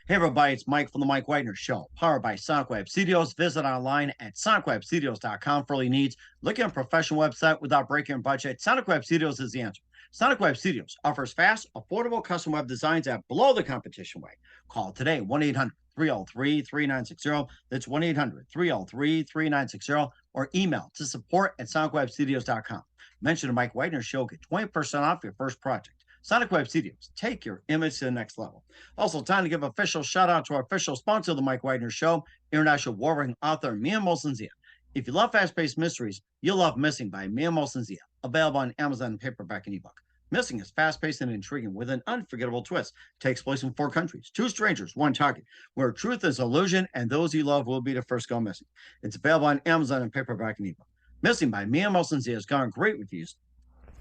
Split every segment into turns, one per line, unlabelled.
Hey everybody, it's Mike from the Mike Wagner Show, powered by Sonic Web Studios. Visit online at sonicwebstudios.com for all your needs. Looking at a professional website without breaking your budget? Sonic Web Studios is the answer. Sonic Web Studios offers fast, affordable custom web designs at below the competition rate. Call today, 1-800-303-3960. That's 1-800-303-3960, or email to support at sonicwebstudios.com. Mention the Mike Wagner Show, get 20% off your first project. Sonic Web Studios, take your image to the next level. Also, time to give official shout out to our official sponsor of the Mike Wagner Show, international warring author Mia Molson-Zia. If you love fast-paced mysteries, you'll love Missing by Mia Molson-Zia, available on Amazon paperback and ebook. Missing is fast-paced and intriguing with an unforgettable twist. Takes place in 4 countries, 2 strangers, 1 target, where truth is illusion and those you love will be the first go missing. It's available on Amazon and paperback and ebook. Missing by Mia Molson-Zia has garnered great reviews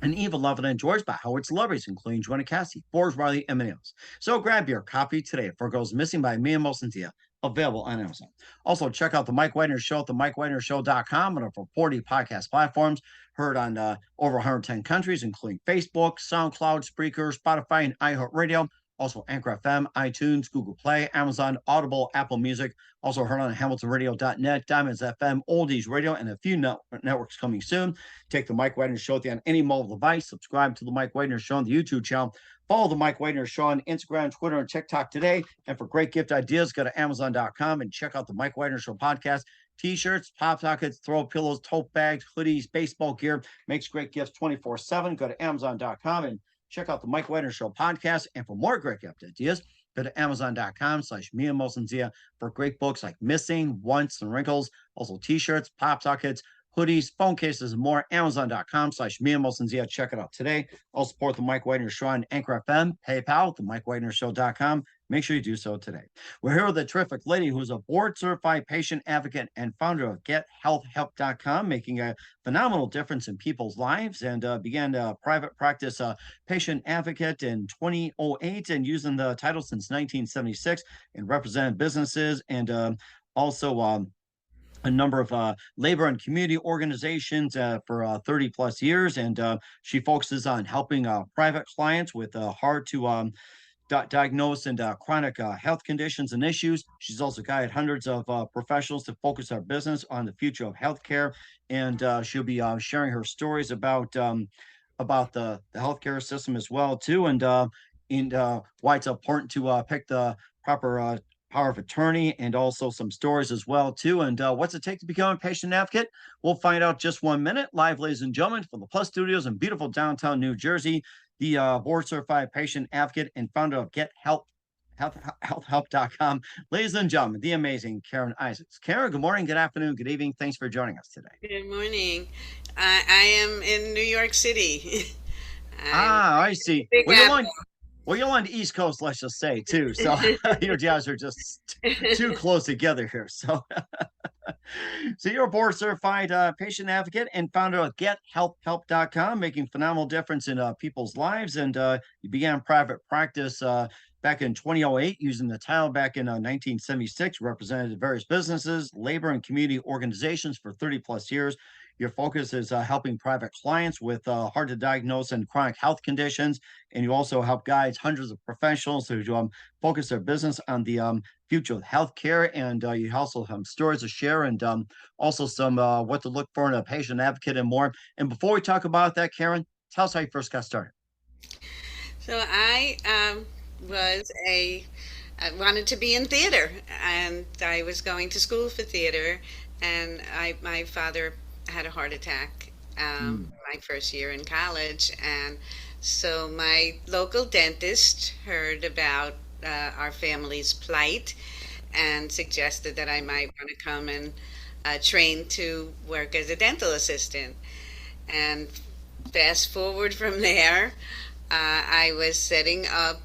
and even loved and enjoyed by Howard celebrities, including Joanna Cassie, Forbes, Riley, and many others. So grab your copy today for Goes Missing by Mia Molson-Zia, available on Amazon. Also, check out the Mike Wagner Show at themikewagnershow.com and over 40 podcast platforms, heard on over 110 countries, including Facebook, SoundCloud, Spreaker, Spotify, and iHeartRadio. Also, Anchor FM, iTunes, Google Play, Amazon, Audible, Apple Music. Also heard on HamiltonRadio.net, Diamonds FM, Oldies Radio, and a few networks coming soon. Take the Mike Wagner Show on any mobile device. Subscribe to the Mike Wagner Show on the YouTube channel. Follow the Mike Wagner Show on Instagram, Twitter, and TikTok today. And for great gift ideas, go to Amazon.com and check out the Mike Wagner Show podcast. T-shirts, pop sockets, throw pillows, tote bags, hoodies, baseball gear. Makes great gifts 24/7. Go to Amazon.com and check out the Mike Wagner Show podcast. And for more great gift ideas, go to Amazon.com/Mia Molson-Zia for great books like Missing, Once, and Wrinkles. Also t-shirts, pop sockets, hoodies, phone cases, and more. Amazon.com/Mia Molson-Zia. Check it out today. Also support the Mike Wagner Show on Anchor FM, PayPal, themikewagnershow.com. Make sure you do so today. We're here with a terrific lady who's a board-certified patient advocate and founder of GetHealthHelp.com, making a phenomenal difference in people's lives, and began a private practice patient advocate in 2008 and using the title since 1976 and represented businesses and also a number of labor and community organizations for 30 plus years. And she focuses on helping private clients with hard to diagnose and chronic health conditions and issues. She's also guided hundreds of professionals to focus our business on the future of healthcare. And she'll be sharing her stories about the healthcare system as well too, and why it's important to pick the proper power of attorney, and also some stories as well too. And what's it take to become a patient advocate? We'll find out just 1 minute. Live, ladies and gentlemen, from the Plus Studios in beautiful downtown New Jersey, the board certified patient advocate and founder of GetHealthHelp.com. Ladies and gentlemen, the amazing Caryn Isaacs. Caryn, good morning, good afternoon, good evening. Thanks for joining us today.
Good morning. I am in New York City. I'm
I see.
Big Apple.
Well, you're on the East Coast, let's just say, too. So your jobs are just too close together here. So, so you're a board certified patient advocate and founder of GetHealthHelp.com, making phenomenal difference in people's lives. And you began private practice back in 2008, using the title back in 1976, represented various businesses, labor, and community organizations for 30 plus years. Your focus is helping private clients with hard to diagnose and chronic health conditions. And you also help guide hundreds of professionals who focus their business on the future of healthcare. And you also have stories to share, and also some what to look for in a patient advocate and more. And before we talk about that, Caryn, tell us how you first got started.
So was I wanted to be in theater, and I was going to school for theater, and my father had a heart attack
Mm.
my first year in college, and so my local dentist heard about our family's plight and suggested that I might want to come and train to work as a dental assistant. And fast forward from there, I was setting up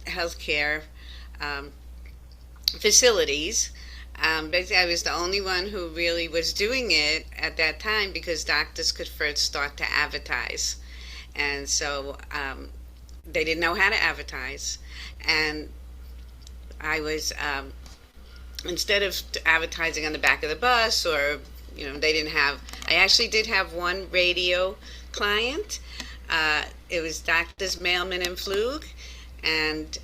healthcare um, facilities. Basically, I was the only one who really was doing it at that time because doctors could first start to advertise. And so they didn't know how to advertise. And I was, instead of advertising on the back of the bus, or, they didn't have, I actually did have one radio client. It was Doctors Mailman and Flug. And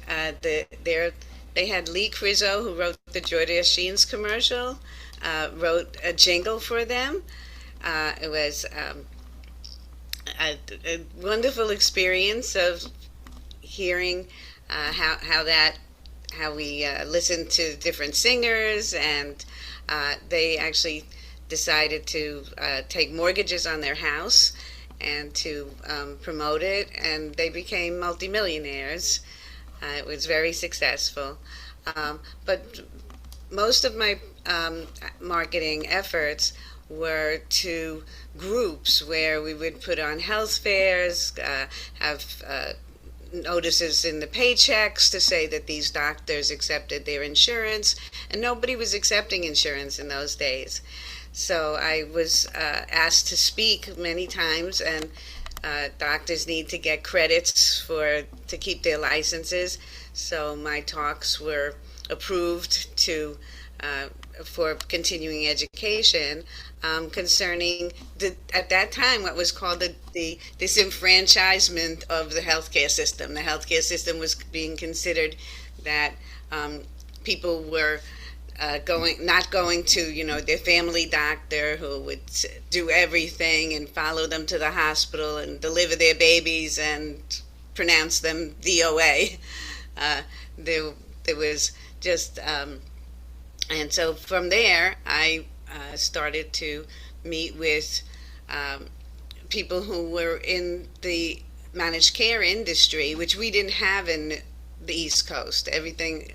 their They had Lee Crizzo, who wrote the Jordasheen's commercial, wrote a jingle for them. It was a wonderful experience of hearing how we listened to different singers, and they actually decided to take mortgages on their house and to promote it, and they became multimillionaires. It was very successful. But most of my marketing efforts were to groups where we would put on health fairs, have notices in the paychecks to say that these doctors accepted their insurance, and nobody was accepting insurance in those days. So I was asked to speak many times, and doctors need to get credits to keep their licenses. So my talks were approved for continuing education concerning at that time what was called the disenfranchisement of the healthcare system. The healthcare system was being considered that people were not going to their family doctor who would do everything and follow them to the hospital and deliver their babies and pronounce them DOA. There was just and so from there I started to meet with people who were in the managed care industry, which we didn't have in the East Coast.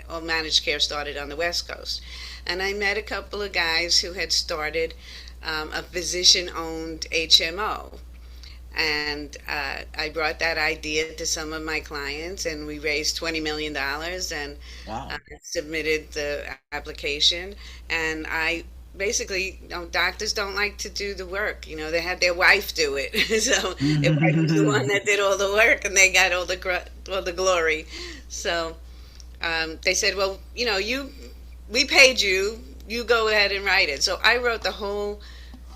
All managed care started on the West Coast. And I met a couple of guys who had started a physician-owned HMO. And I brought that idea to some of my clients, and we raised $20 million and
Wow.
submitted the application. And I basically, doctors don't like to do the work. They had their wife do it. So their wife was the one that did all the work, and they got all the glory. So they said, well, we paid you. You go ahead and write it. So I wrote the whole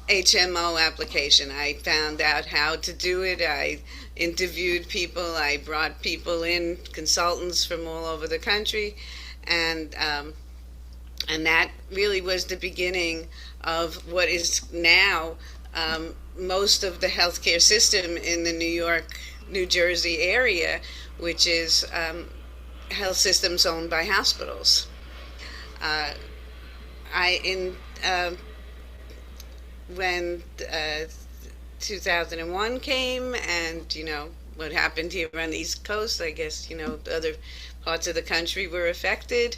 HMO application. I found out how to do it. I interviewed people. I brought people in, consultants from all over the country, and that really was the beginning of what is now most of the healthcare system in the New York, New Jersey area, which is health systems owned by hospitals. Uh, I in When 2001 came, and what happened here on the East Coast, I guess other parts of the country were affected.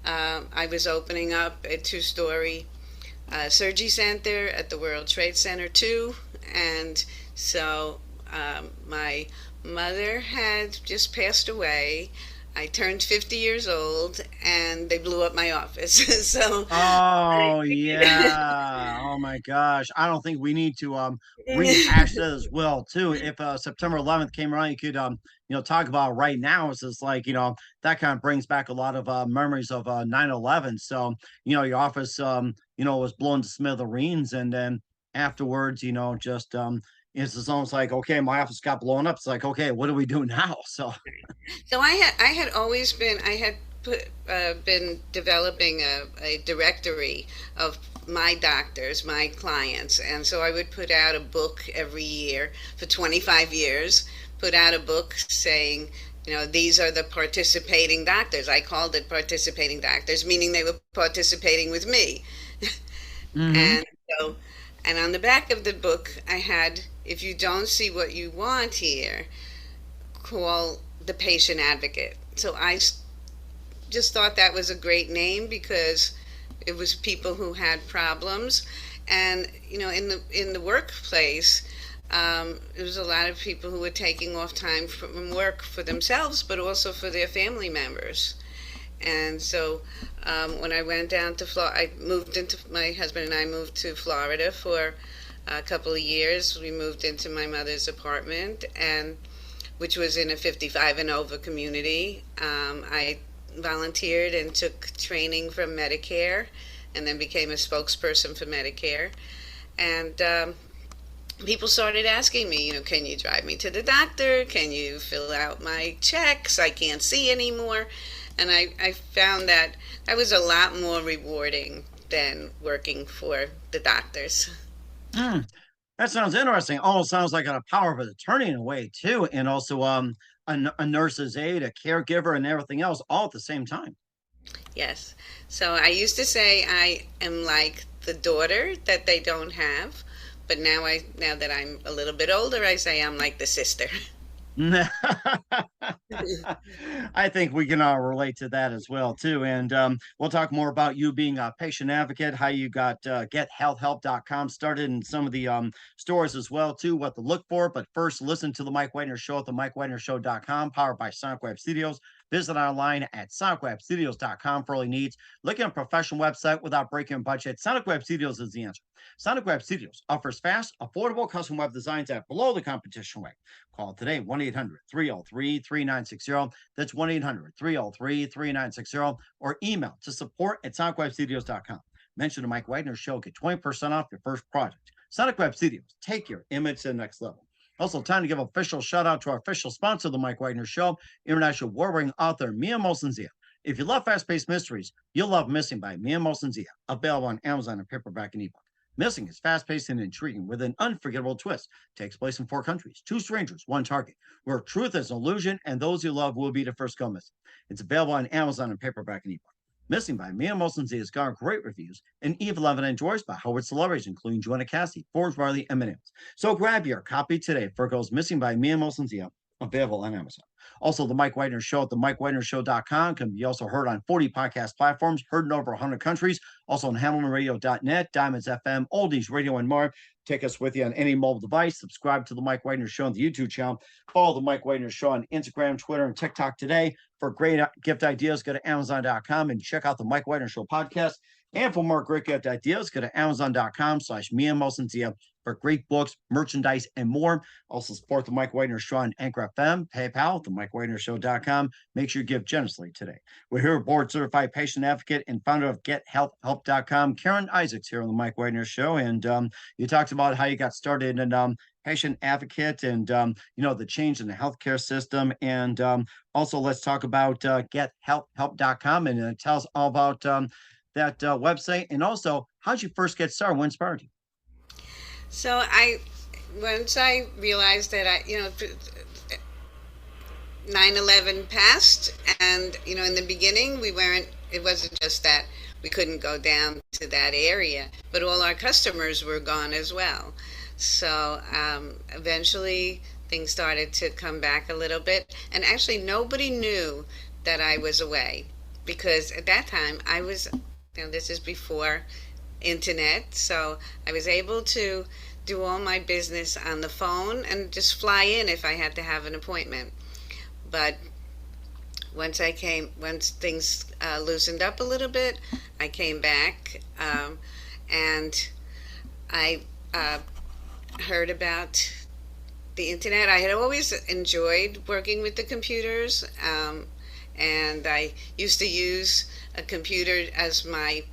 I was opening up a two-story surgery center at the World Trade Center too, and so my mother had just passed away. I turned 50 years old, and they blew up my office. So
Oh yeah. Oh my gosh. I don't think we need to rehash that as well too. If September 11th came around, you could talk about it right now. It's just like, that kind of brings back a lot of memories of 9/11. So, your office was blown to smithereens, and then afterwards, it's just almost like, okay, my office got blown up. It's like, okay, what do we do now? So
So I had always been I had been developing a directory of my doctors, my clients, and so I would put out a book every year for 25 years. Put out a book saying, these are the participating doctors. I called it participating doctors, meaning they were participating with me.
hmm
And so, and on the back of the book, I had, if you don't see what you want here, call the patient advocate. So just thought that was a great name because it was people who had problems, and in the workplace, there was a lot of people who were taking off time from work for themselves, but also for their family members. And so when I went down to Florida, my husband and I moved to Florida for a couple of years. We moved into my mother's apartment, and which was in a 55 and over community. I volunteered and took training from Medicare, and then became a spokesperson for Medicare. And people started asking me, can you drive me to the doctor? Can you fill out my checks? I can't see anymore. And I found that that was a lot more rewarding than working for the doctors.
Mm, that sounds interesting. Almost sounds like a power of attorney in a way too, and also a nurse's aide, a caregiver, and everything else all at the same time.
Yes. So I used to say I am like the daughter that they don't have, but now that I'm a little bit older, I say I'm like the sister.
I think we can all relate to that as well too. And we'll talk more about you being a patient advocate, how you got gethealthhelp.com started, and some of the stores as well too, what to look for. But first, listen to the Mike Wagner Show at the MikeWagnerShow.com, powered by Sonic Web Studios. Visit online at sonicwebstudios.com for all your needs. Look at a professional website without breaking a budget. Sonic Web Studios is the answer. Sonic Web Studios offers fast, affordable custom web designs at below the competition rate. Call today, 1 800 303 3960. That's 1 800 303 3960. Or email to support at sonicwebstudios.com. Mention the Mike Wagner Show, get 20% off your first project. Sonic Web Studios, take your image to the next level. Also, time to give an official shout out to our official sponsor of the Mike Wagner Show, international award-winning author Mia Mosensia. If you love fast-paced mysteries, you'll love Missing by Mia Mosensia, available on Amazon in paperback and ebook. Missing is fast-paced and intriguing with an unforgettable twist. Takes place in 4 countries, 2 strangers, one target, where truth is an illusion and those you love will be the first go missing. It's available on Amazon in paperback and ebook. Missing by Mia Mosensia has garnered great reviews and even loved and enjoyed by Howard celebrities, including Joanna Cassidy, Forbes Riley, and many. So grab your copy today for Goes Missing by Mia Mosensia, available on Amazon. Also, the Mike Wagner Show at the MikeWagnerShow.com can be also heard on 40 podcast platforms, heard in over 100 countries. Also on HamiltonRadio.net, Diamonds FM, Oldies Radio, and more. Take us with you on any mobile device. Subscribe to the Mike Wagner Show on the YouTube channel. Follow the Mike Wagner Show on Instagram, Twitter, and TikTok today. For great gift ideas, go to Amazon.com and check out the Mike Wagner Show podcast. And for more great gift ideas, go to Amazon.com/Mia Mosensia for great books, merchandise, and more. Also support the Mike Wagner Show on Anchor FM, PayPal, the MikeWagnerShow.com. Make sure you give generously today. We're here, board certified patient advocate and founder of GetHealthHelp.com, Caryn Isaacs here on the Mike Wagner Show. And you talked about how you got started in patient advocate and the change in the healthcare system. And also let's talk about GetHealthHelp.com, and tell us all about that website, and also how'd you first get started? What inspired you?
So once I realized that 9/11 passed, and in the beginning it wasn't just that we couldn't go down to that area, but all our customers were gone as well. So eventually things started to come back a little bit, and actually nobody knew that I was away, because at that time I was, this is before internet, so I was able to do all my business on the phone and just fly in if I had to have an appointment. But once things loosened up a little bit, I came back, and I heard about the internet. I had always enjoyed working with the computers, and I used to use a computer as my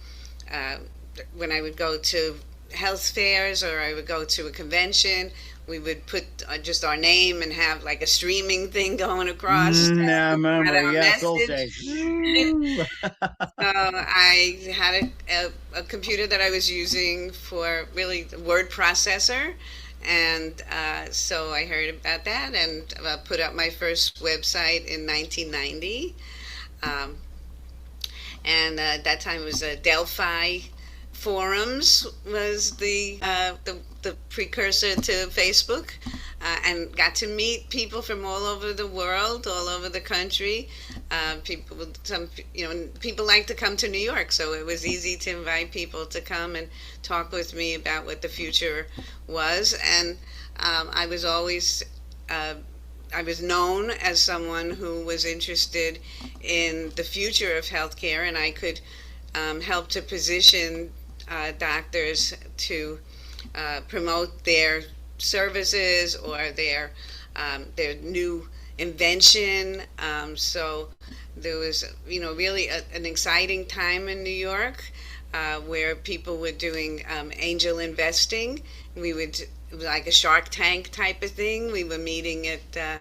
when I would go to health fairs or I would go to a convention. We would put just our name and have like a streaming thing going across.
I remember, yes, old
message.
days.
So I had a computer that I was using for really the word processor, and so I heard about that and put up my first website in 1990. And at that time it was a Delphi forums was the precursor to Facebook, and got to meet people from all over the world, all over the country. People like to come to New York, so it was easy to invite people to come and talk with me about what the future was. And I was always I was known as someone who was interested in the future of healthcare, and I could help to position doctors to promote their services or their new invention. So there was, really an exciting time in New York where people were doing angel investing. We would, it was like a Shark Tank type of thing. We were meeting at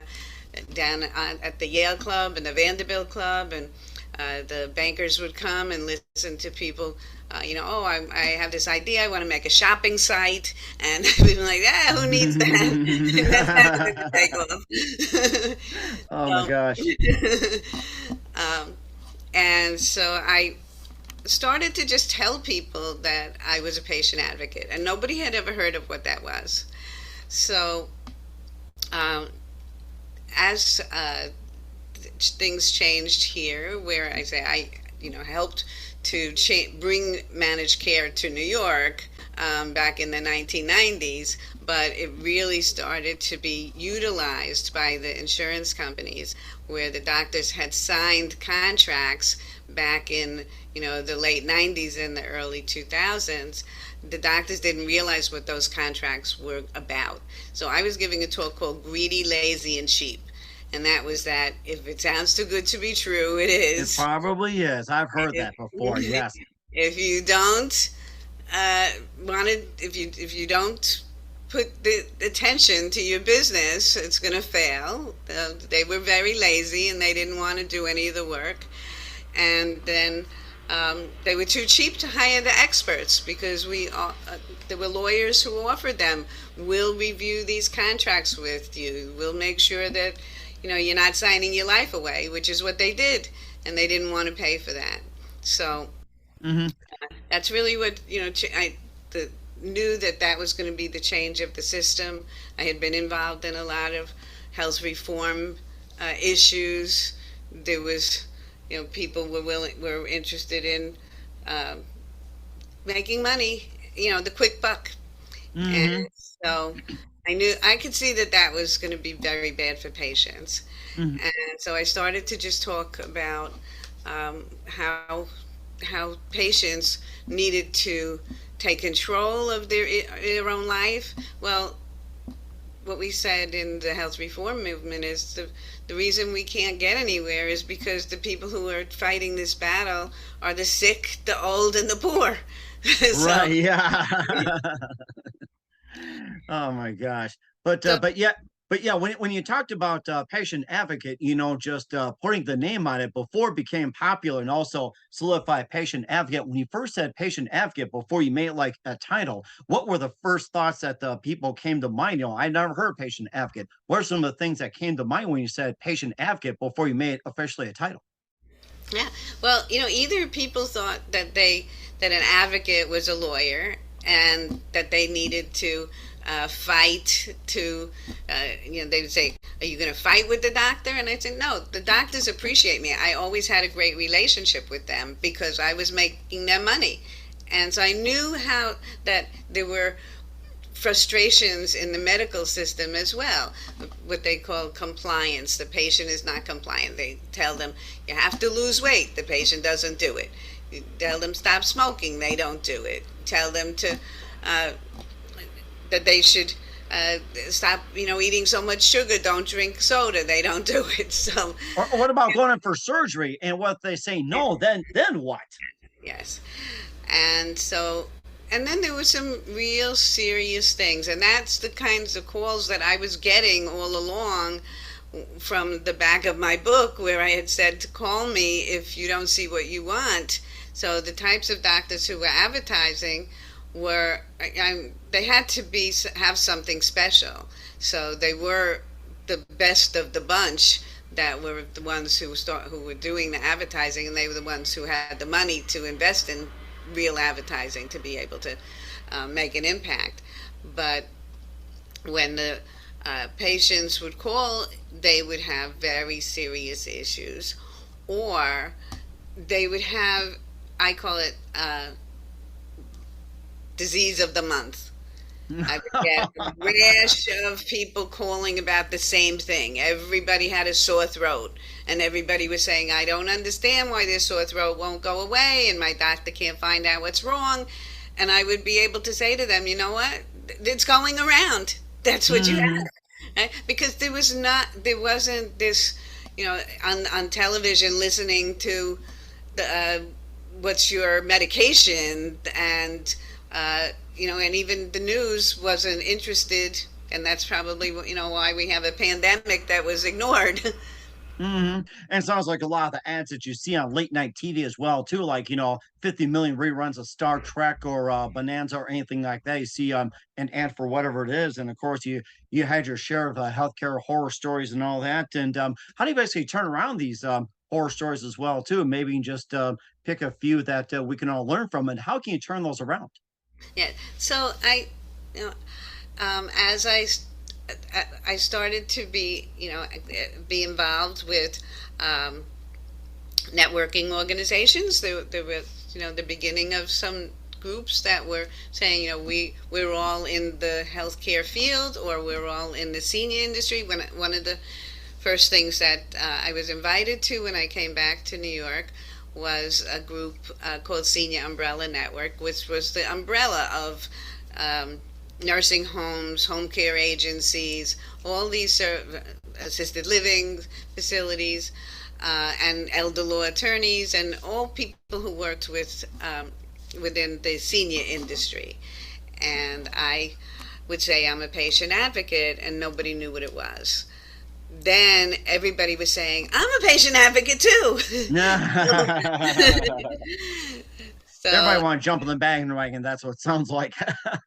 down at the Yale Club and the Vanderbilt Club, and The bankers would come and listen to people, oh, I have this idea. I want to make a shopping site. And we'd be like, yeah, who needs that? And that's how it didn't take off.
Oh my
So,
gosh.
um, and so I started to just tell people that I was a patient advocate, and nobody had ever heard of what that was. So, um, as things changed here, where I say I, helped to bring managed care to New York back in the 1990s, but it really started to be utilized by the insurance companies, where the doctors had signed contracts back in the late 90s and the early 2000s. The doctors didn't realize what those contracts were about. So I was giving a talk called Greedy, Lazy, and Cheap. And that was that if it sounds too good to be true, it
It
is.
probably is. I've heard that before. Yes.
If you don't if you don't put the attention to your business, it's going to fail. They were very lazy and they didn't want to do any of the work. And then they were too cheap to hire the experts, because there were lawyers who offered them, we'll review these contracts with you, we'll make sure that you're not signing your life away, which is what they did, and they didn't want to pay for that. So
Hmm.
that's really what I knew that that was going to be the change of the system. I had been involved in a lot of health reform issues. There was people were interested in um, making money, the quick buck.
Hmm.
And so I could see that that was going to be very bad for patients.
Hmm.
And so I started to just talk about how patients needed to take control of their own life. Well, what we said in the health reform movement is the reason we can't get anywhere is because the people who are fighting this battle are the sick, the old, and the poor. So,
Right. Yeah. Oh my gosh. But
so
when you talked about patient advocate, just putting the name on it before it became popular and also solidify patient advocate. When you first said patient advocate before you made it like a title, what were the first thoughts that the people came to mind? I never heard patient advocate. What are some of the things that came to mind when you said patient advocate before you made it officially a title?
yeah, well, either people thought that an advocate was a lawyer and that they needed to fight to, they would say, "Are you going to fight with the doctor?" And I said, "No, the doctors appreciate me. I always had a great relationship with them because I was making them money." And so I knew how that there were frustrations in the medical system as well, what they call compliance. The patient is not compliant. They tell them you have to lose weight, the patient doesn't do it. You tell them stop smoking, they don't do it. Tell them to uh, that they should stop eating so much sugar, don't drink soda, they don't do it. So
Or what about going in for surgery and what they say no, then what?
yes. And so, and then there were some real serious things, and that's the kinds of calls that I was getting all along from the back of my book, where I had said to call me if you don't see what you want. So the types of doctors who were advertising were, they had to have something special. So they were the best of the bunch, that were the ones who were doing the advertising, and they were the ones who had the money to invest in real advertising to be able to make an impact. But when the patients would call, they would have very serious issues, or they would have, I call it disease of the month. I would get a rash of people calling about the same thing. Everybody had a sore throat, and everybody was saying, "I don't understand why this sore throat won't go away, and my doctor can't find out what's wrong." And I would be able to say to them, "You know what? It's going around. That's what you have."
Mhm.
Right? Because there wasn't this, on television listening to the what's your medication, and and even the news wasn't interested, and that's probably why we have a pandemic that was ignored.
And it sounds like a lot of the ads that you see on late night TV as well, too, like 50 million reruns of Star Trek or Bonanza or anything like that. You see an ad for whatever it is, and of course you had your share of healthcare horror stories and all that. And how do you basically turn around these horror stories as well, too? Maybe you can just pick a few that we can all learn from, and how can you turn those around?
Yeah. So you know, as I started to be, be involved with um, networking organizations. There was, the beginning of some groups that were saying, we're all in the healthcare field, or we're all in the senior industry. When one of the first things that I was invited to when I came back to New York was a group called Senior Umbrella Network, which was the umbrella of um, nursing homes, home care agencies, all these assisted living facilities, and elder law attorneys, and all people who worked within the senior industry. And I would say I'm a patient advocate, and nobody knew what it was. Then everybody was saying, I'm a patient advocate too.
Everybody
So
want to jump in the bandwagon. That's what it sounds like.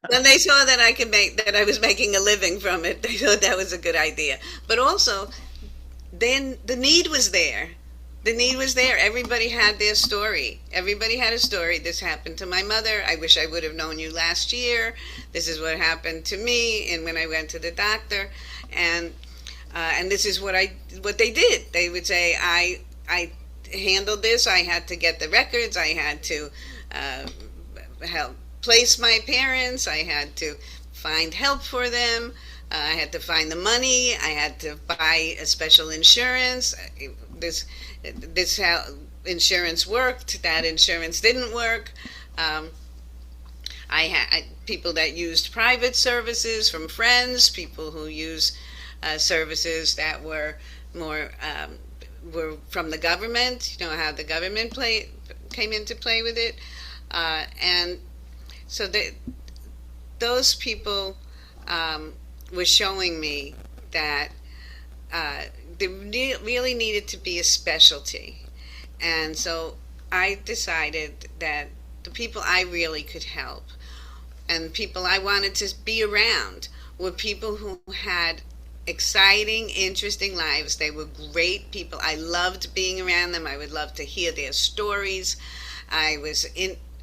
when they saw that I was making a living from it, they thought that was a good idea. But also, then the need was there. The need was there. Everybody had their story. Everybody had a story. This happened to my mother. I wish I would have known you last year. This is what happened to me, and when I went to the doctor, and this is what they did. They would say, I handled this. I had to get the records. I had to uh, help place my parents. I had to find help for them. I had to find the money. I had to buy a special insurance. This how insurance worked. That insurance didn't work. Um, I had people that used private services from friends, people who use services that were more were from the government. You know how the government came into play with it, and so those people were showing me that there really needed to be a specialty, and so I decided that the people I really could help and people I wanted to be around were people who had exciting, interesting lives. They were great people. I loved being around them. I would love to hear their stories. I was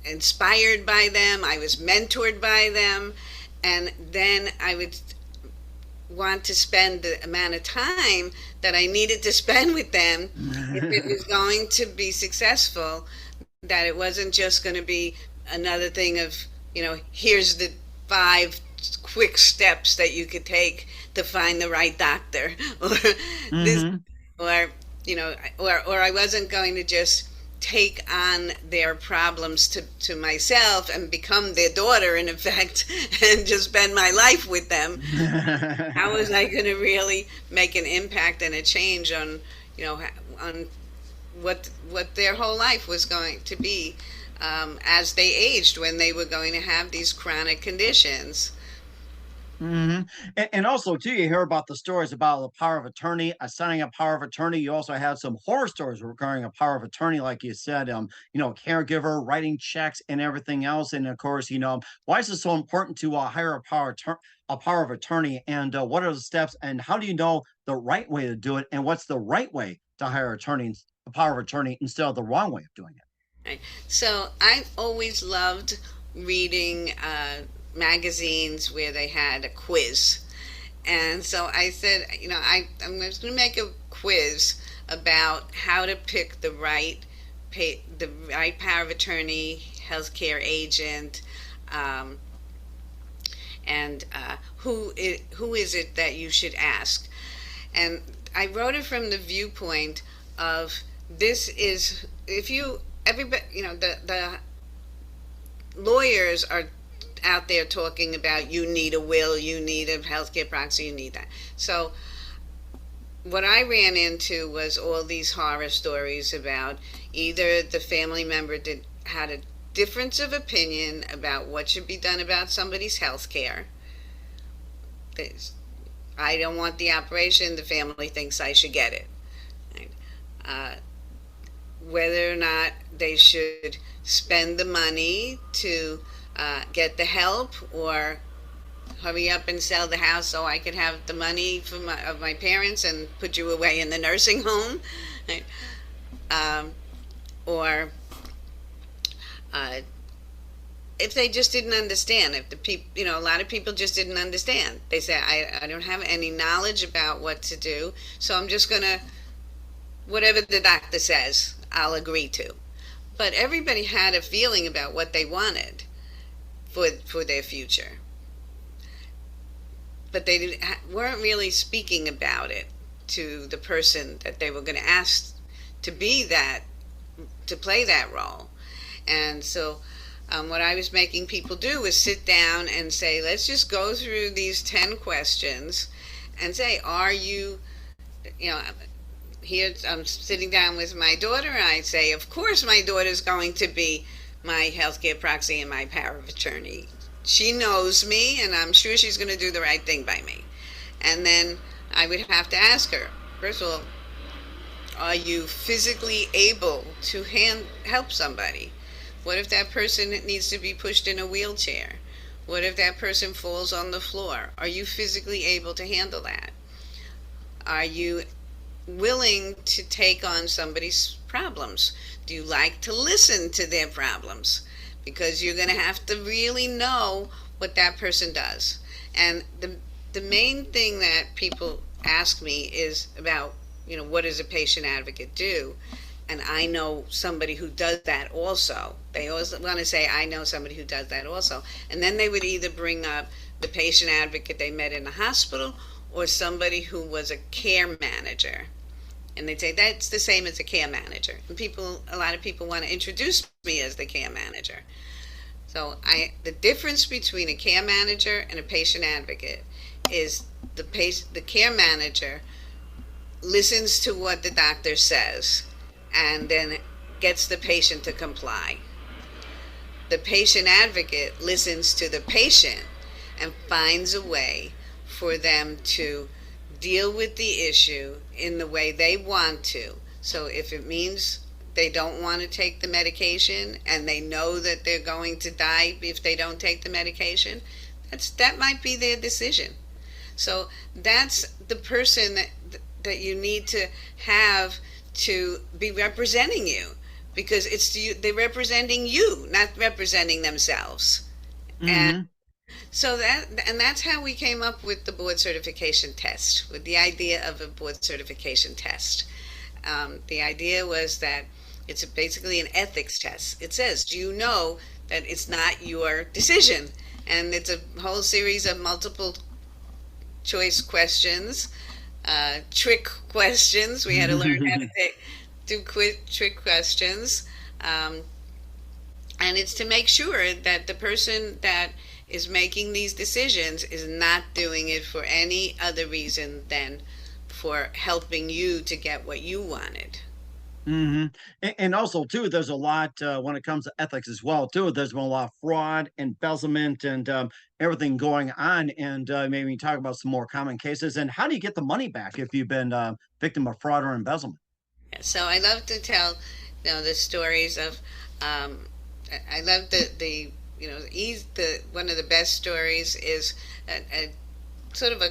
inspired by them. I was mentored by them. And then I would want to spend the amount of time that I needed to spend with them if it was going to be successful, that it wasn't just going to be another thing of, here's the 5 quick steps that you could take to find the right doctor, or this,
Hmm.
or or I wasn't going to just take on their problems to myself and become their daughter in effect and just spend my life with them. How was I going to really make an impact and a change on, on what their whole life was going to be, as they aged, when they were going to have these chronic conditions.
Hmm. And also, too, you hear about the stories about the power of attorney, assigning a power of attorney. You also have some horror stories regarding a power of attorney, like you said, caregiver, writing checks, and everything else. And of course, why is it so important to hire a power of attorney? And what are the steps? And how do you know the right way to do it? And what's the right way to hire a power of attorney instead of the wrong way of doing it?
Right. So I always loved reading magazines where they had a quiz. And so I said, I'm going to make a quiz about how to pick the right power of attorney, healthcare agent, um, and who is it that you should ask. And I wrote it from the viewpoint of, this is, if you everybody, the lawyers are out there talking about, you need a will, you need a healthcare proxy, you need that. So what I ran into was all these horror stories about either the family member had a difference of opinion about what should be done about somebody's health care. I don't want the operation, the family thinks I should get it. Right? uh, whether or not they should spend the money to get the help, or hurry up and sell the house so I could have the money of my parents and put you away in the nursing home. um, or uh, if they just didn't understand, if the people, a lot of people just didn't understand. They say, I don't have any knowledge about what to do, so I'm just going to, whatever the doctor says, I'll agree to. But everybody had a feeling about what they wanted for their future. But they weren't really speaking about it to the person that they were going to ask to be that, to play that role. And so what I was making people do was sit down and say, let's just go through these 10 questions and say, are you, here I'm sitting down with my daughter, and I say, of course my daughter's going to be my healthcare proxy and my power of attorney. She knows me, and I'm sure she's going to do the right thing by me. And then I would have to ask her, first of all, are you physically able to help somebody? What if that person needs to be pushed in a wheelchair? What if that person falls on the floor? Are you physically able to handle that? Are you willing to take on somebody's problems? Do you like to listen to their problems? Because you're going to have to really know what that person does. And the main thing that people ask me is about, what does a patient advocate do? And I know somebody who does that also. They always want to say, I know somebody who does that also. And then they would either bring up the patient advocate they met in the hospital, or somebody who was a care manager. And they'd say, that's the same as a care manager. And a lot of people want to introduce me as the care manager. So the difference between a care manager and a patient advocate is the care manager listens to what the doctor says and then gets the patient to comply. The patient advocate listens to the patient and finds a way for them to deal with the issue in the way they want to. So if it means they don't want to take the medication and they know that they're going to die if they don't take the medication, that might be their decision. So that's the person that you need to have to be representing you, because they're representing you, not representing themselves. And
Mm-hmm.
so that's how we came up with the board certification test, with the idea of a board certification test. The idea was that it's basically an ethics test. It says, do you know that it's not your decision? And it's a whole series of multiple choice questions, trick questions. We had to learn how to do trick questions. And it's to make sure that the person that is making these decisions is not doing it for any other reason than for helping you to get what you wanted.
Hmm. And also, too, there's a lot when it comes to ethics as well, too. There's been a lot of fraud, embezzlement, and everything going on. And maybe we talk about some more common cases. And how do you get the money back if you've been victim of fraud or embezzlement?
So I love to tell, the stories of. I love the one of the best stories is a sort of a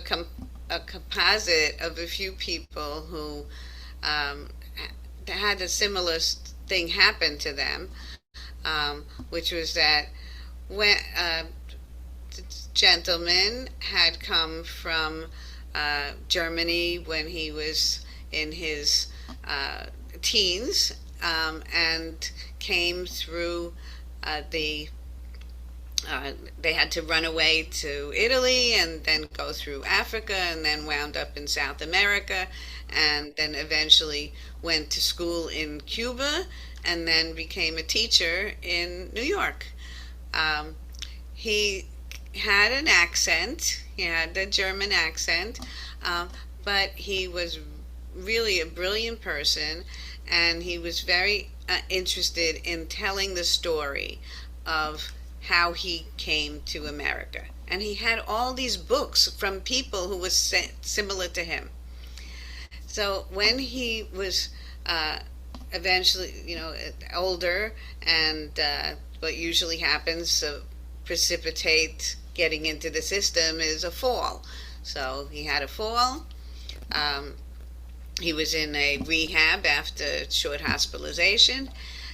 composite of a few people who um, had a similar thing happen to them, which was that when the gentleman had come from Germany when he was in his teens, and came through the they had to run away to Italy and then go through Africa and then wound up in South America, and then eventually went to school in Cuba and then became a teacher in New York. He had an accent, he had the German accent, but he was really a brilliant person, and he was very interested in telling the story of how he came to America. And he had all these books from people who was similar to him. So when he was uh, eventually, older, and what usually happens to precipitate getting into the system is a fall. So he had a fall. Um, he was in a rehab after short hospitalization,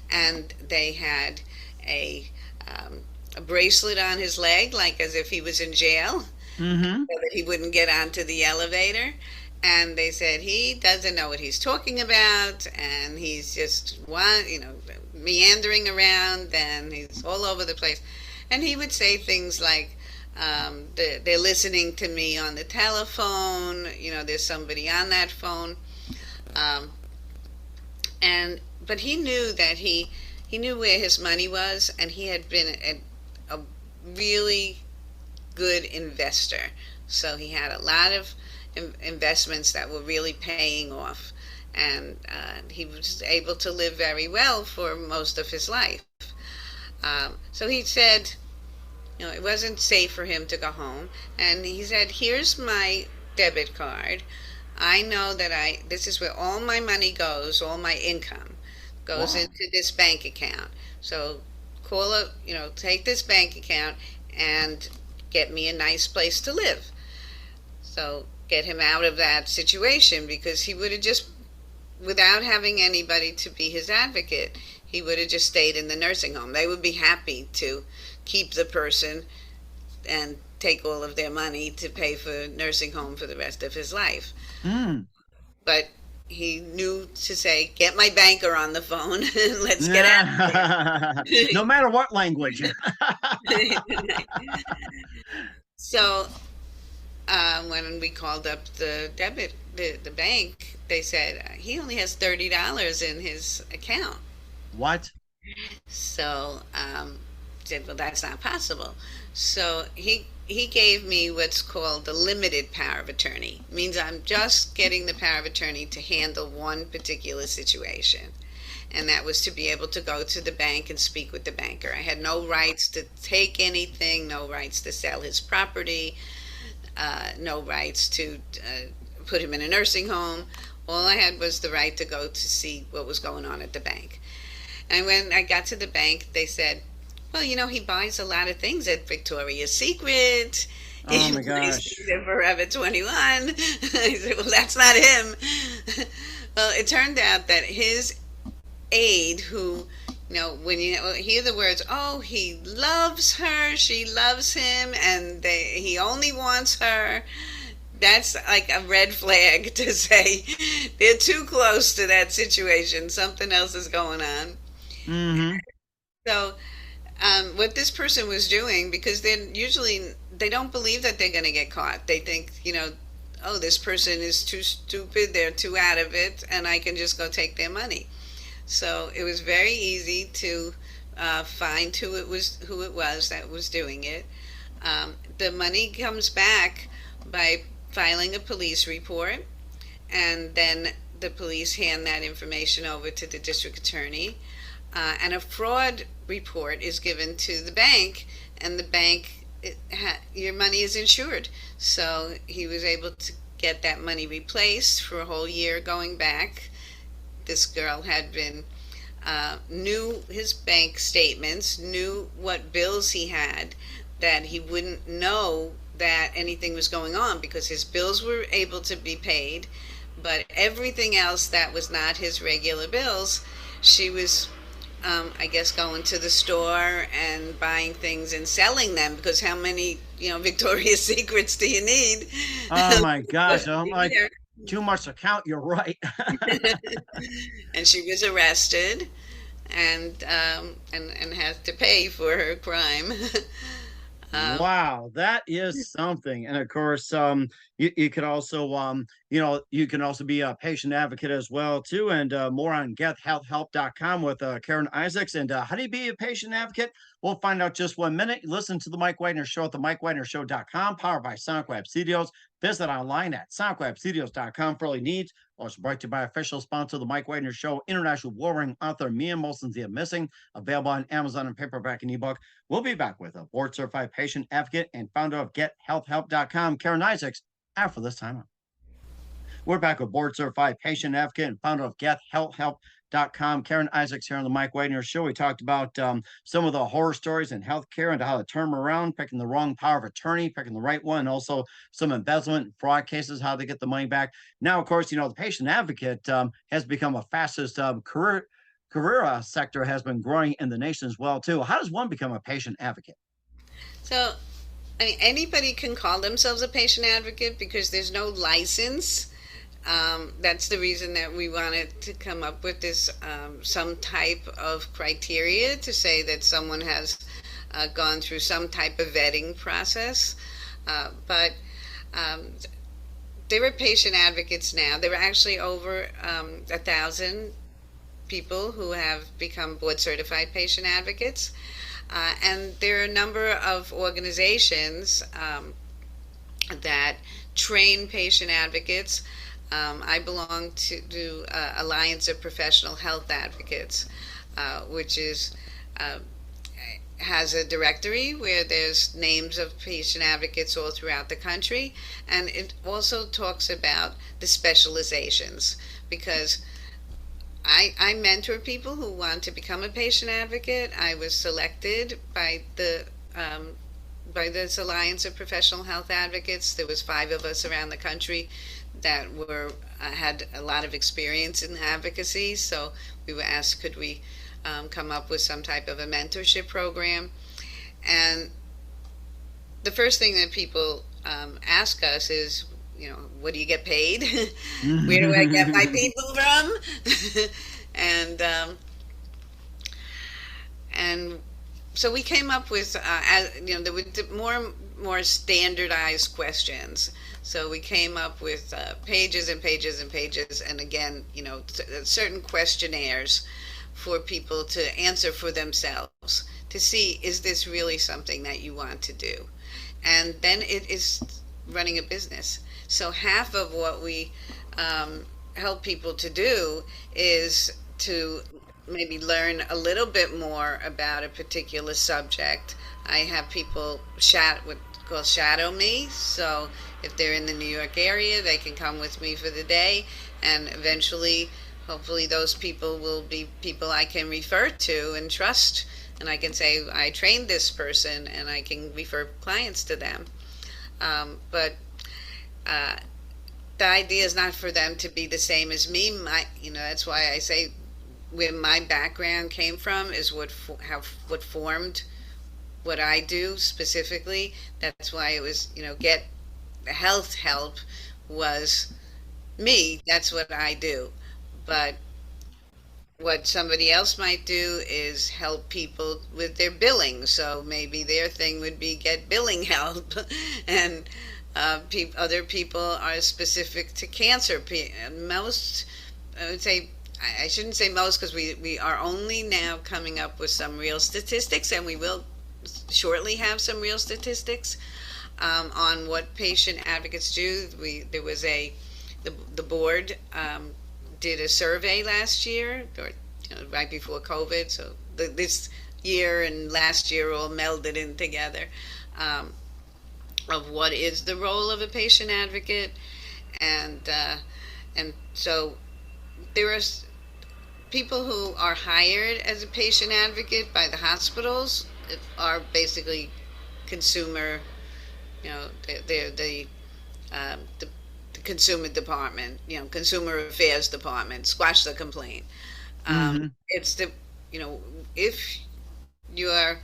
and they had a um, a bracelet on his leg, like as if he was in jail,
Mm-hmm.
so that he wouldn't get onto the elevator. And they said he doesn't know what he's talking about, and he's just meandering around, and he's all over the place. And he would say things like, they're listening to me on the telephone. There's somebody on that phone. Um, and but he knew that he knew where his money was, and he had been a really good investor. So he had a lot of investments that were really paying off, and he was able to live very well for most of his life. So he said, it wasn't safe for him to go home, and he said, "Here's my debit card. I know that this is where all my money goes, all my income goes
Wow.
into this bank account. So take this bank account and get me a nice place to live." So get him out of that situation, because he would have just, without having anybody to be his advocate, he would have just stayed in the nursing home. They would be happy to keep the person and take all of their money to pay for nursing home for the rest of his life.
Mm.
But he knew to say, "Get my banker on the phone and let's get out of
No matter what language.
here." So when we called up the bank, they said he only has $30 in his account.
What?
So said, "Well, that's not possible." So he gave me what's called the limited power of attorney. It means I'm just getting the power of attorney to handle one particular situation. And that was to be able to go to the bank and speak with the banker. I had no rights to take anything, no rights to sell his property, no rights to put him in a nursing home. All I had was the right to go to see what was going on at the bank. And when I got to the bank, they said, "Well, he buys a lot of things at Victoria's Secret.
Oh
He
my
buys
gosh.
things at Forever 21." I said, "Well, that's not him." Well, it turned out that his aide, who, when you hear the words, "Oh, he loves her, she loves him, and he only wants her," that's like a red flag to say they're too close to that situation. Something else is going on.
Mm-hmm.
So, what this person was doing, because they don't believe that they're going to get caught. They think, "Oh, this person is too stupid. They're too out of it, and I can just go take their money." So it was very easy to find who it was that was doing it. The money comes back by filing a police report, and then the police hand that information over to the district attorney, and a fraud report is given to the bank, and the bank, your money is insured. So he was able to get that money replaced for a whole year going back. This girl had been knew his bank statements, knew what bills he had, that he wouldn't know that anything was going on, because his bills were able to be paid, but everything else that was not his regular bills, she was, I guess, going to the store and buying things and selling them, because how many, Victoria's Secrets do you need?
Oh my gosh. I'm like
Either.
too much to count. You're right.
And she was arrested, and had to pay for her crime. um,
Wow, that is something. And of course, you could also, you can also be a patient advocate as well too. And more on gethealthhelp.com with Karen Isaacs. And how do you be a patient advocate? We'll find out just 1 minute. Listen to the Mike Wagner Show at the MikeWagnerShow.com, powered by SoundWeb Studios. Visit online at SoundWebStudios.com for all your needs. Also brought to you by official sponsor, the Mike Wagner Show, international warring author Mia Molson's The Missing, available on Amazon and paperback and ebook. We'll be back with a board certified patient advocate and founder of GetHealthHelp.com, Karen Isaacs, after this time out. We're back with board certified patient advocate and founder of GetHealthHelp.com. Caryn Isaacs here on the Mike Wagner Show. We talked about some of the horror stories in healthcare and how to turn them around, picking the wrong power of attorney, picking the right one, and also some embezzlement and fraud cases, how to get the money back. Now, of course, the patient advocate has become a fastest career sector has been growing in the nation as well too. How does one become a patient advocate?
So, I mean, anybody can call themselves a patient advocate because there's no license. That's the reason that we wanted to come up with this some type of criteria to say that someone has gone through some type of vetting process. But there are patient advocates now. There are actually over 1,000 people who have become board certified patient advocates. And there are a number of organizations that train patient advocates. I belong to Alliance of Professional Health Advocates, which is has a directory where there's names of patient advocates all throughout the country, and it also talks about the specializations because I mentor people who want to become a patient advocate. I was selected by this Alliance of Professional Health Advocates. There was 5 of us around the country that were had a lot of experience in advocacy. So we were asked, could we come up with some type of a mentorship program? And the first thing that people ask us is, what do you get paid? Where do I get my people from? and and so we came up with, there were more standardized questions. So we came up with pages and pages and pages, and again, certain questionnaires for people to answer for themselves to see, is this really something that you want to do? And then it is running a business. So half of what we help people to do is to maybe learn a little bit more about a particular subject. I have people shadow me. So if they're in the New York area, they can come with me for the day, and eventually, hopefully, those people will be people I can refer to and trust, and I can say, I trained this person, and I can refer clients to them. But the idea is not for them to be the same as me. That's why I say where my background came from is what formed what I do specifically. That's why it was, get health help was me. That's what I do. But what somebody else might do is help people with their billing. So maybe their thing would be get billing help, and other people are specific to cancer. Most, I would say, I shouldn't say most, because we are only now coming up with some real statistics, and we will shortly have some real statistics on what patient advocates do. There was the board did a survey last year, or right before COVID. So this year and last year all melded in together, of what is the role of a patient advocate, and so there are people who are hired as a patient advocate by the hospitals are basically consumer. They're the consumer department, consumer affairs department, squash the complaint. It's if you are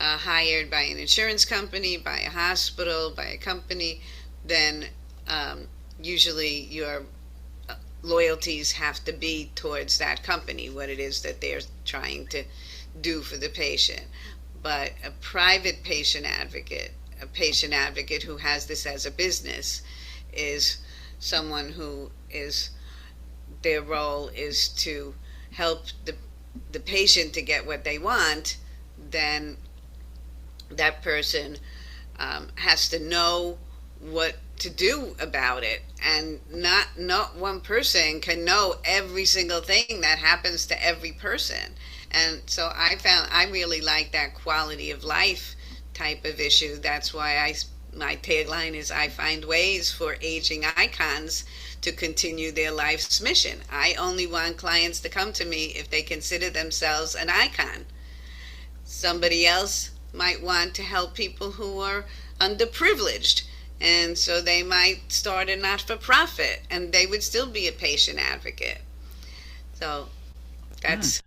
hired by an insurance company, by a hospital, by a company, then usually your loyalties have to be towards that company, what it is that they're trying to do for the patient. But a private patient advocate, a patient advocate who has this as a business, is someone who is, their role is to help the patient to get what they want. Then that person has to know what to do about it, and not one person can know every single thing that happens to every person. And so I really like that quality of life type of issue. That's why my tagline is, I find ways for aging icons to continue their life's mission. I only want clients to come to me if they consider themselves an icon. Somebody else might want to help people who are underprivileged. And so they might start a not for profit and they would still be a patient advocate. So
Mm.
that's,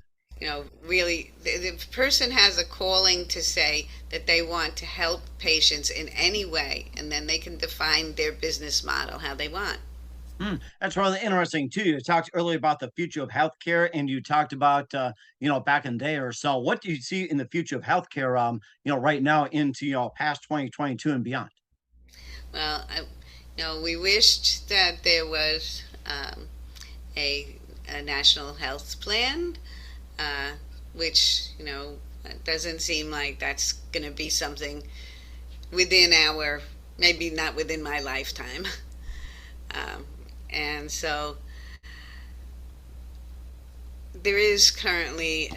really, the person has a calling to say that they want to help patients in any way, and then they can define their business model how they want.
That's really interesting too. You talked earlier about the future of healthcare, and you talked about back in the day or so. What do you see in the future of healthcare? Right now into past 2022 and beyond.
Well, we wished that there was a, a national health plan, uh, which, doesn't seem like that's going to be something within our, maybe not within my lifetime. Um, and so there is currently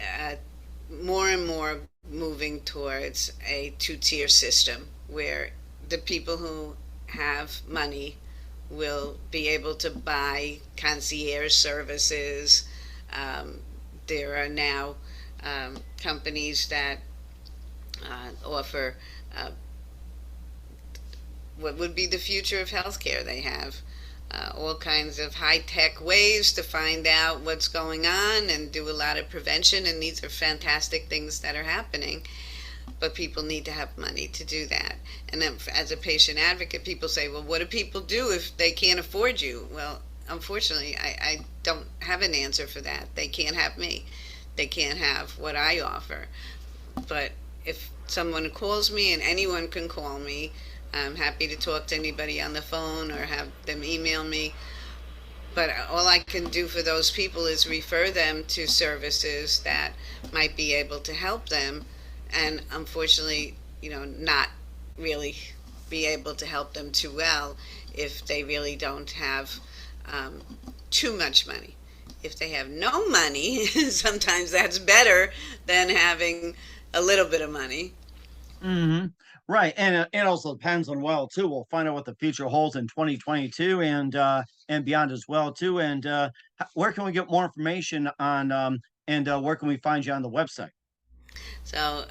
more and more moving towards a two-tier system where the people who have money will be able to buy concierge services. Um, there are now companies that offer what would be the future of healthcare. They have all kinds of high tech ways to find out what's going on and do a lot of prevention. And these are fantastic things that are happening. But people need to have money to do that. And then, as a patient advocate, people say, well, what do people do if they can't afford you? Well, unfortunately, I don't have an answer for that. They can't have me, they can't have what I offer. But if someone calls me, and anyone can call me, I'm happy to talk to anybody on the phone or have them email me. But all I can do for those people is refer them to services that might be able to help them, and unfortunately, not really be able to help them too well if they really don't have um, too much money. If they have no money, sometimes that's better than having a little bit of money.
Hmm. Right, and it also depends on well too. We'll find out what the future holds in 2022 and beyond as well too. And where can we get more information on and where can we find you on the website?
So,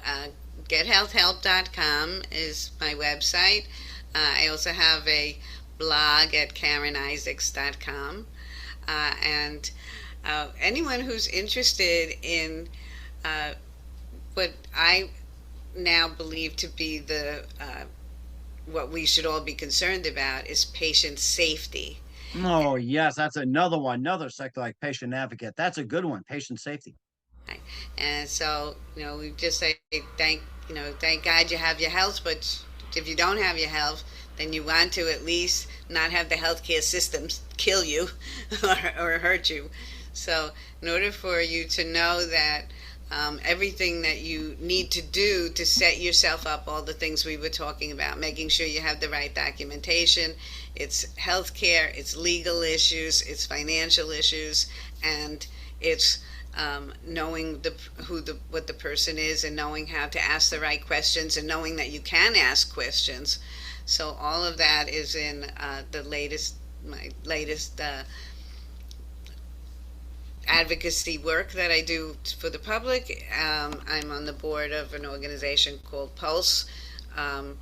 gethealthhelp.com is my website. I also have a blog at karenisaacs.com. And anyone who's interested in uh, what I now believe to be the what we should all be concerned about is patient safety.
Oh yes, that's another one, another sector like patient advocate. That's a good one, patient safety.
Right? And so, we just say thank God you have your health, but if you don't have your health, then you want to at least not have the healthcare system kill you or hurt you. So, in order for you to know that everything that you need to do to set yourself up, all the things we were talking about, making sure you have the right documentation, it's healthcare, it's legal issues, it's financial issues, and it's knowing what the person is, and knowing how to ask the right questions, and knowing that you can ask questions. So all of that is in my latest advocacy work that I do for the public. I'm on the board of an organization called Pulse. Um,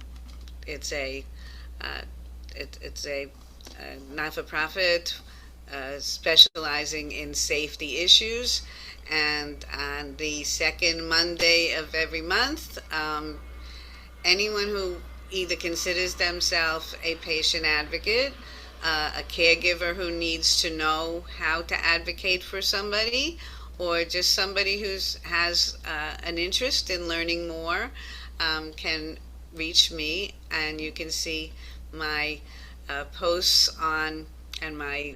it's a uh, it's a not-for-profit specializing in safety issues. And on the second Monday of every month, anyone who either considers themselves a patient advocate, a caregiver who needs to know how to advocate for somebody, or just somebody who has an interest in learning more, can reach me. And you can see my posts on, and my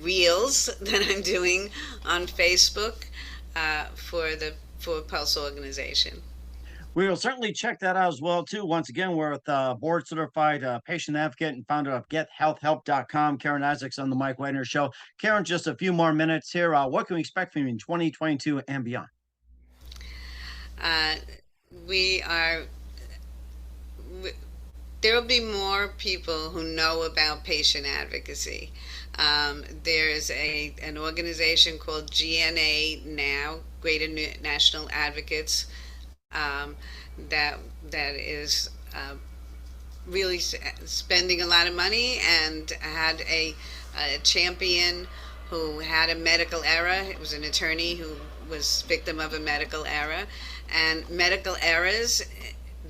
reels that I'm doing on Facebook for Pulse organization.
We will certainly check that out as well too. Once again, we're with board certified patient advocate and founder of gethealthhelp.com, Caryn Isaacs on the Mike Wagner Show. Caryn, just a few more minutes here. What can we expect from you in 2022 and beyond?
Uh, we are there will be more people who know about patient advocacy. There's an organization called GNA now, Greater National Advocates, um, that that is really spending a lot of money and had a champion who had a medical error. It was an attorney who was victim of a medical error, and medical errors,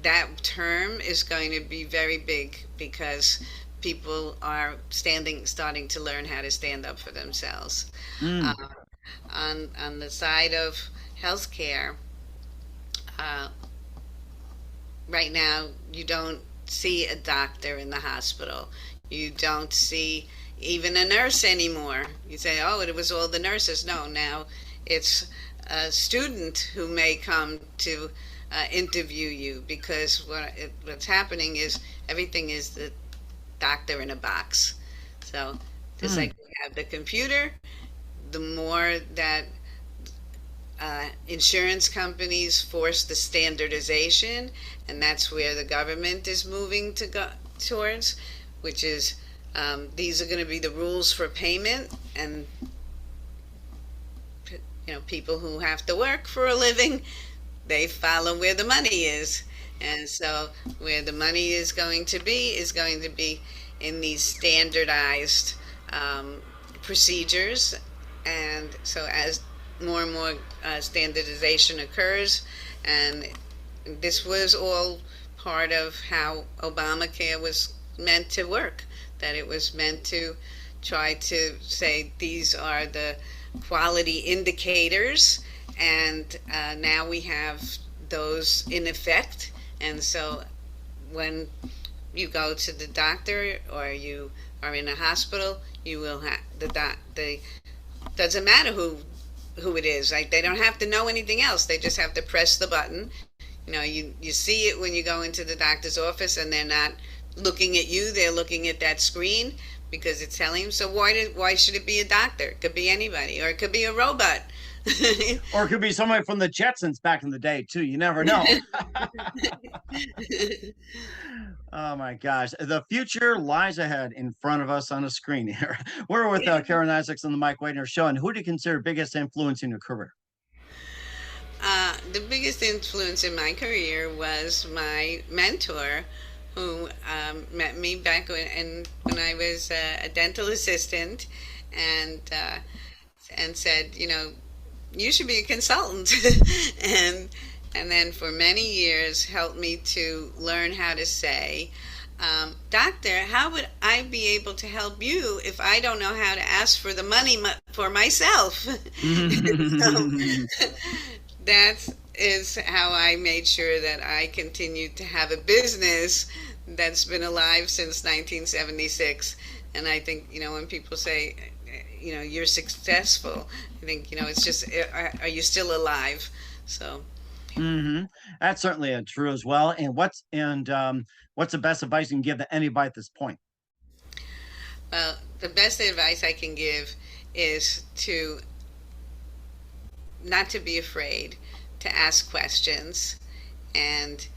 that term is going to be very big because people are starting to learn how to stand up for themselves.
Mm.
Uh, on the side of healthcare, uh, right now you don't see a doctor in the hospital. You don't see even a nurse anymore. You say, oh, it was all the nurses. No, now it's a student who may come to interview you, because what's happening is everything is the doctor in a box. So just
Mm.
like we have the computer, the more that insurance companies force the standardization, and that's where the government is moving to go towards, which is these are going to be the rules for payment, and people who have to work for a living, they follow where the money is. And so where the money is going to be in these standardized procedures. And so as more and more standardization occurs, and this was all part of how Obamacare was meant to work, that it was meant to try to say these are the quality indicators, and now we have those in effect. And so when you go to the doctor or you are in a hospital, you will have the doesn't matter who it is. Like, they don't have to know anything else. They just have to press the button. You see it when you go into the doctor's office, and they're not looking at you. They're looking at that screen because it's telling them. So why should it be a doctor? It could be anybody, or it could be a robot.
Or it could be somebody from the Jetsons back in the day too. You never know. Oh my gosh. The future lies ahead in front of us on a screen here. We're with Caryn Isaacs on the Mike Wagner Show. And who do you consider biggest influence in your career?
The biggest influence in my career was my mentor, who met me back when I was a dental assistant, and said, you should be a consultant, and then for many years helped me to learn how to say, doctor, how would I be able to help you if I don't know how to ask for the money for myself? So that is how I made sure that I continued to have a business that's been alive since 1976. And I think, when people say, you're successful, I think, it's just, are you still alive? So,
Hmm. That's certainly true as well. And what's the best advice you can give to anybody at this point?
well, the best advice I can give is to not to be afraid to ask questions and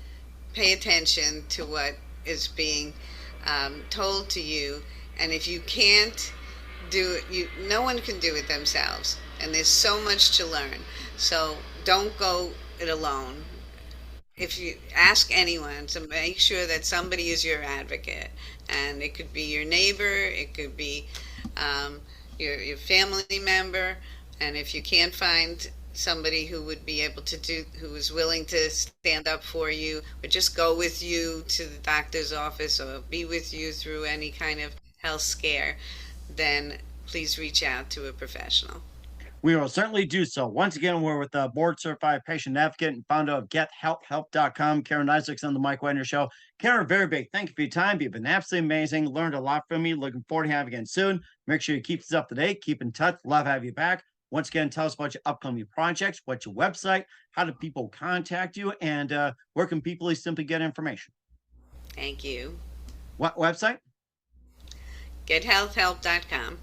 pay attention to what is being told to you. And if you can't do it, no one can do it themselves. And there's so much to learn. So don't go it alone. If you ask anyone, to make sure that somebody is your advocate, and it could be your neighbor, it could be um, your family member, and if you can't find somebody who would be able to who is willing to stand up for you, or just go with you to the doctor's office, or be with you through any kind of health scare, then please reach out to a professional.
We will certainly do so. Once again, we're with the board certified patient advocate and founder of gethelphelp.com, Caryn Isaacs on the Mike Wagner Show. Caryn, very big thank you for your time. You've been absolutely amazing. Learned a lot from you. Looking forward to having you again soon. Make sure you keep us up to date. Keep in touch. Love having you back. Once again, tell us about your upcoming projects, what's your website, how do people contact you, and where can people simply get information?
Thank you.
What website?
Gethealthhelp.com.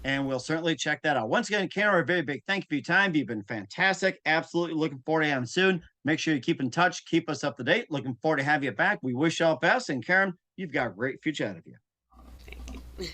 And we'll certainly check that out. Once again, Caryn, a very big thank you for your time. You've been fantastic. Absolutely looking forward to having you soon. Make sure you keep in touch, keep us up to date. Looking forward to have you back. We wish you all best. And Caryn, you've got a great future ahead of you.
Thank you.